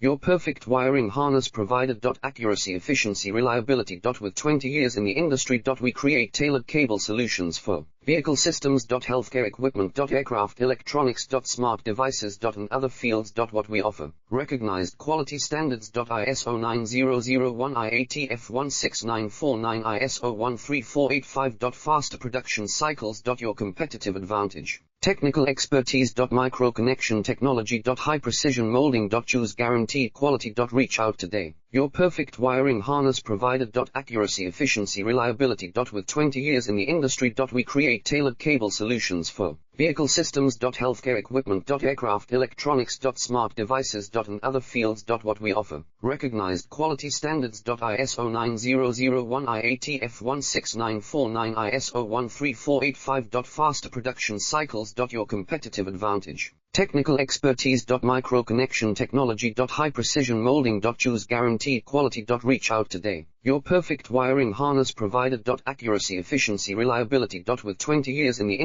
Your perfect wiring harness provider. Accuracy, efficiency, reliability. With 20 years in the industry. We create tailored cable solutions for vehicle systems. Healthcare equipment. Aircraft electronics. Smart devices. And other fields. What we offer: recognized quality standards. ISO 9001, IATF 16949, ISO 13485. Faster production cycles. Your competitive advantage: technical expertise. Micro connection technology. High precision molding. Choose guaranteed quality. Reach out today. Your perfect wiring harness provider. Accuracy, efficiency, reliability. With 20 years in the industry. We create tailored cable solutions for vehicle systems. Healthcare equipment. Aircraft electronics. Smart devices. And other fields. What we offer: recognized quality standards. ISO 9001, IATF 16949, ISO 13485. Faster production cycles. Your competitive advantage: technical expertise. Micro connection technology. High precision molding. Choose guaranteed quality. Reach out today. Your perfect wiring harness provider. Accuracy, efficiency, reliability. With 20 years in the industry.